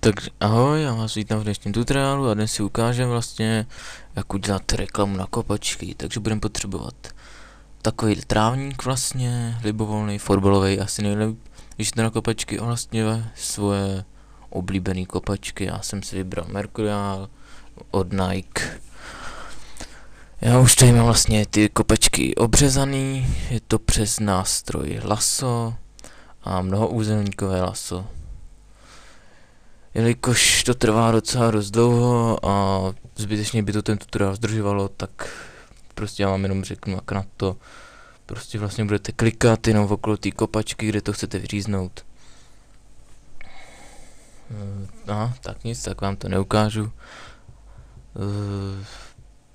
Takže ahoj, já vás vítám v dnešním tutoriálu a dnes si ukážeme vlastně, jak udělat reklamu na kopačky. Takže budeme potřebovat takový trávník vlastně, libovolný, fotbalový, asi nejlepší, když to na kopačky a vlastně svoje oblíbené kopačky. Já jsem si vybral Mercurial od Nike. Já už tady mám vlastně ty kopačky obřezaný, je to přes nástroj lasso a mnohoúzelníkové lasso. Jelikož to trvá docela dost dlouho a zbytečně by to ten tutoriál zdržovalo, tak prostě já vám jenom řeknu, jak na to prostě vlastně budete klikat jenom okolo té kopačky, kde to chcete vyříznout. Tak nic, tak vám to neukážu.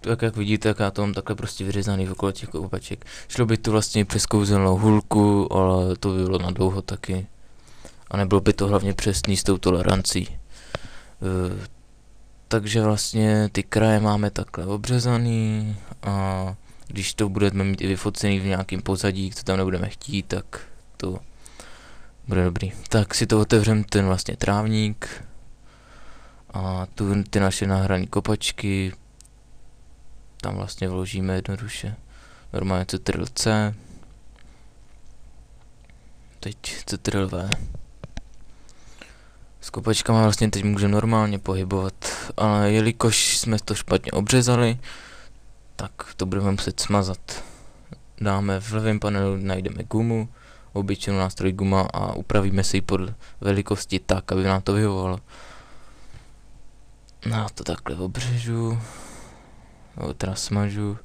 Tak jak vidíte, tak já to mám takhle prostě vyřezaný okolo těch kopaček. Šlo by to vlastně přes kouzelnou hůlku, ale to by bylo na dlouho taky. A nebylo by to hlavně přesný s tou tolerancí. Takže vlastně ty kraje máme takhle obřezaný a když to budeme mít i vyfocený v nějakém pozadí, co tam nebudeme chtít, tak to bude dobrý. Tak si to otevřeme, ten vlastně trávník a tu ty naše nahrané kopačky tam vlastně vložíme jednoduše. Normálně Ctrl+C, teď Ctrl+V. S kopačkama vlastně teď můžeme normálně pohybovat, ale jelikož jsme to špatně obřezali, tak to budeme muset smazat. Dáme v levém panelu, najdeme gumu, obyčejnou nástroj guma a upravíme si ji podle velikosti tak, aby nám to vyhovovalo. Já to takhle obřežu, teda smažu.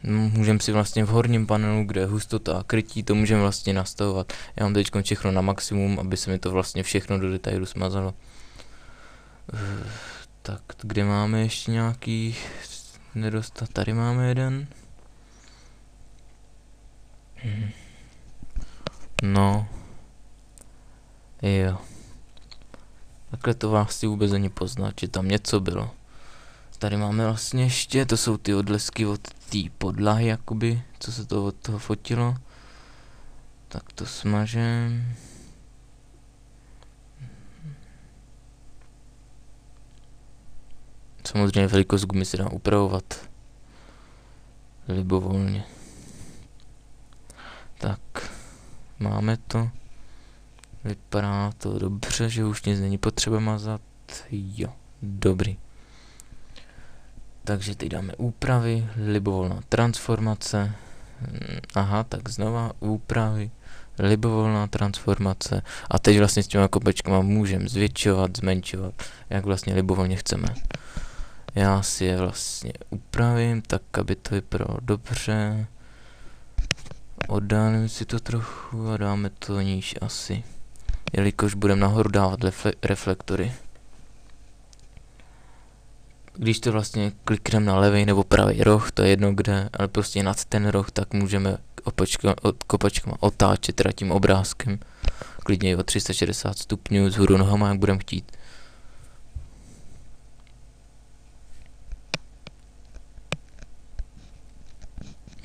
Můžeme si vlastně v horním panelu, kde je hustota a krytí, to můžeme vlastně nastavovat. Já mám teď všechno na maximum, aby se mi to vlastně všechno do detailu smazalo. Tak, kde máme ještě nějaký nedostatek? Tady máme jeden. No. Jo. Takhle to vlastně vůbec není poznat, že tam něco bylo. Tady máme vlastně ještě, to jsou ty odlesky od té podlahy, jakoby, co se to od toho fotilo. Tak to smažem. Samozřejmě velikost gumy se dá upravovat libovolně. Tak, máme to. Vypadá to dobře, že už nic není potřeba mazat. Jo, dobrý. Takže teď dáme úpravy, libovolná transformace. Aha, tak znova úpravy, libovolná transformace. A teď vlastně s těma kopačkama můžeme zvětšovat, zmenšovat, jak vlastně libovolně chceme. Já si je vlastně upravím tak, aby to vypadalo dobře. Oddálím si to trochu a dáme to níž asi. Jelikož budeme nahoru dávat reflektory. Když to vlastně klikneme na levý nebo pravý roh, to je jedno kde, ale prostě nad ten roh, tak můžeme kopačkama otáčet teda tím obrázkem. Klidně i o 360 stupňů, vzhůru nohama, jak budeme chtít.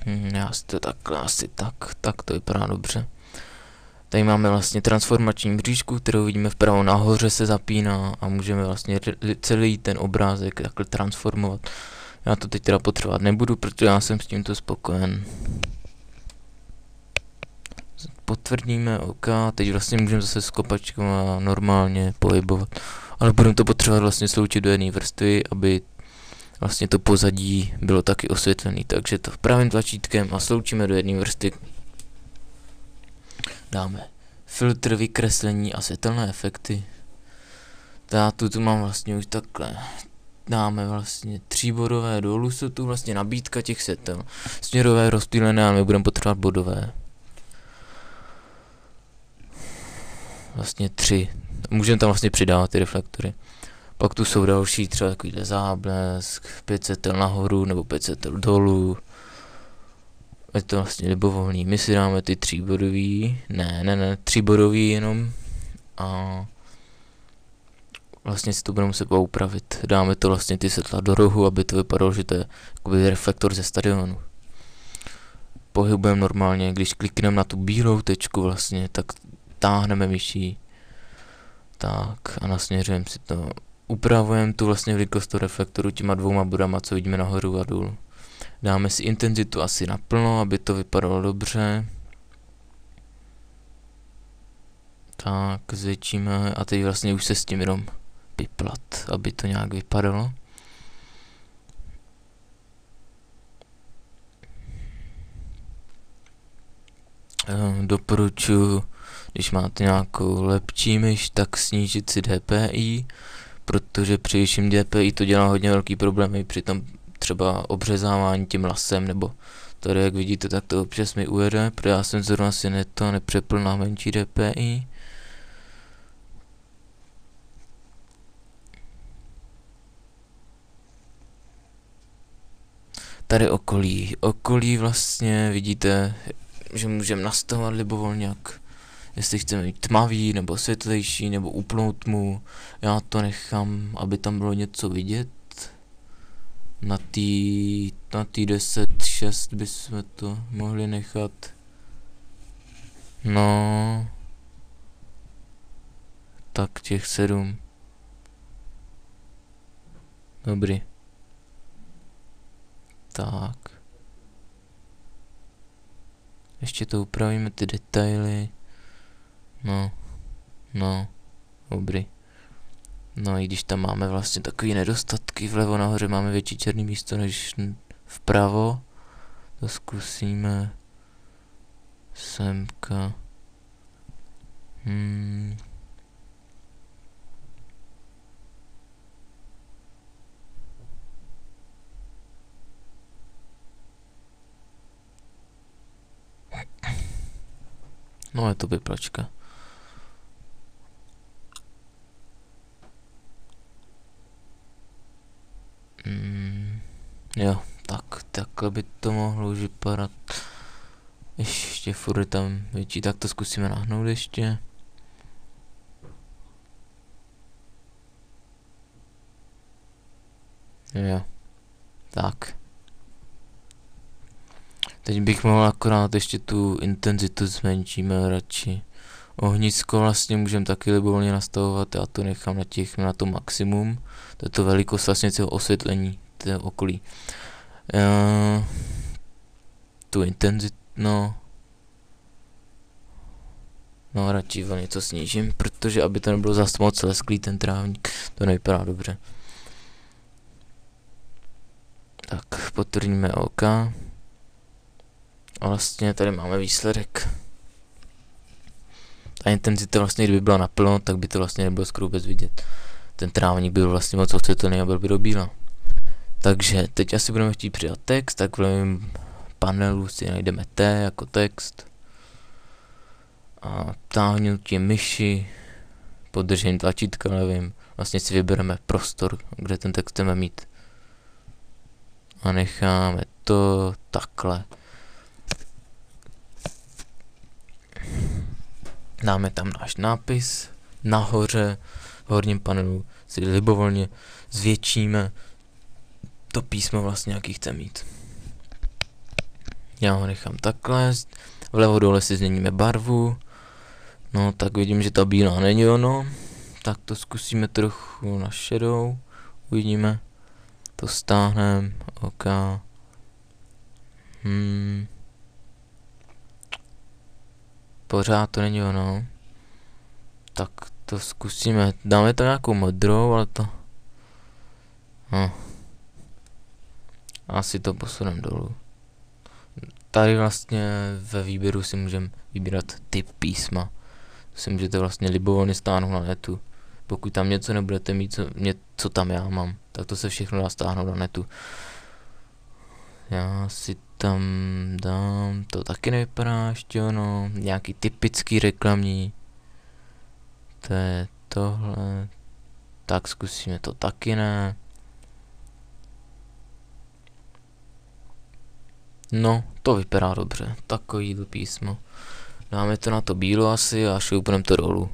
Já si to takhle asi tak to vypadá dobře. Tady máme vlastně transformační mřížku, kterou vidíme vpravo nahoře se zapíná a můžeme vlastně celý ten obrázek takhle transformovat. Já to teď teda potřebovat nebudu, protože já jsem s tímto spokojen. Potvrdíme OK, teď vlastně můžeme zase s kopačkama normálně pohybovat. Ale budeme to potřebovat vlastně sloučit do jedné vrstvy, aby vlastně to pozadí bylo taky osvětlený. Takže to pravým tlačítkem a sloučíme do jedné vrstvy. Dáme filtr, vykreslení a světelné efekty. Já tu mám vlastně už takhle. Dáme vlastně 3bodové dolů, jsou tu vlastně nabídka těch světel. Směrové, rozptýlené, ale my budeme potřebovat bodové. Vlastně 3. Můžeme tam vlastně přidávat ty reflektory. Pak tu jsou další, třeba takovýhle záblesk, 5 světel nahoru nebo 5 světel dolů. Je to vlastně libovolný. My si dáme ty 3bodový, ne, 3bodový jenom a vlastně si to budeme muset upravit. Dáme to vlastně ty světla do rohu, aby to vypadalo, že to je jakoby reflektor ze stadionu. Pohybujeme normálně, když klikneme na tu bílou tečku vlastně, tak táhneme myší. Tak a nasměřujeme si to. Upravujeme tu vlastně velikost toho reflektoru těma 2 bodama, co vidíme nahoru a dolů. Dáme si intenzitu asi naplno, aby to vypadalo dobře. Tak, zvětšíme a teď vlastně už se s tím jenom piplat, aby to nějak vypadalo. Doporučuji, když máte nějakou lepší myš, tak snížit si DPI, protože při vyšším DPI to dělá hodně velký problémy při tom třeba obřezávání tím lasem, nebo tady jak vidíte, tak to občas mi ujede, protože já jsem zrovna si nepřepl na menší DPI. Tady okolí vlastně vidíte, že můžeme nastavovat libovolně, jak jestli chceme mít tmavý, nebo světlejší, nebo úplnou tmu. Já to nechám, aby tam bylo něco vidět. Na tý 10.6 bychom to mohli nechat. No. Tak těch 7. Dobrý. Tak. Ještě to upravíme, ty detaily. No, dobrý. No i když tam máme vlastně takový nedostatky, vlevo nahoře máme větší černý místo než vpravo. To zkusíme semka. No je to vyplačka. Jo, tak takhle by to mohlo už vypadat. Ještě furt je tam větší, tak to zkusíme nahnout ještě. Jo, tak. Teď bych mohl akorát ještě tu intenzitu zmenšíme radši. Ohnisko vlastně můžeme taky libovolně nastavovat, já to nechám na to maximum. To je to velikost vlastně celého osvětlení, toho okolí. Tu intenzitu, no radši o něco snížím, protože aby to nebylo zase moc lesklý ten trávník, to nevypadá dobře. Tak, potvrdíme OK. A vlastně tady máme výsledek. Ta intenzita vlastně, kdyby byla naplno, tak by to vlastně nebylo skoro vůbec vidět. Ten trávník byl vlastně moc osvětlený a byl by do bíla. Takže teď asi budeme chtít přidat text, tak v levém panelu si najdeme T jako text. A táhnutím myši, podržením tlačítka levým, vlastně si vybereme prostor, kde ten text chceme mít. A necháme to takhle. Dáme tam náš nápis, nahoře v horním panelu si libovolně zvětšíme to písmo vlastně, jaký chce mít. Já ho nechám takhle, vlevo dole si změníme barvu, no tak vidím, že ta bílá není ono, tak to zkusíme trochu na shadow, uvidíme, to stáhneme, OK. Pořád to není ono. Tak to zkusíme. Dáme to nějakou modrou, ale to... Asi to posuneme dolů. Tady vlastně ve výběru si můžeme vybírat typ písma. To si můžete vlastně libovolně stáhnout na netu. Pokud tam něco nebudete mít, co tam já mám, tak to se všechno dá stáhnout na netu. Já si tam dám, to taky nevypadá ještě ono, nějaký typický reklamní. To je tohle. Tak zkusíme to taky ne. No, to vypadá dobře, takový písmo. Dáme to na to bílo asi a šoupneme to dolů.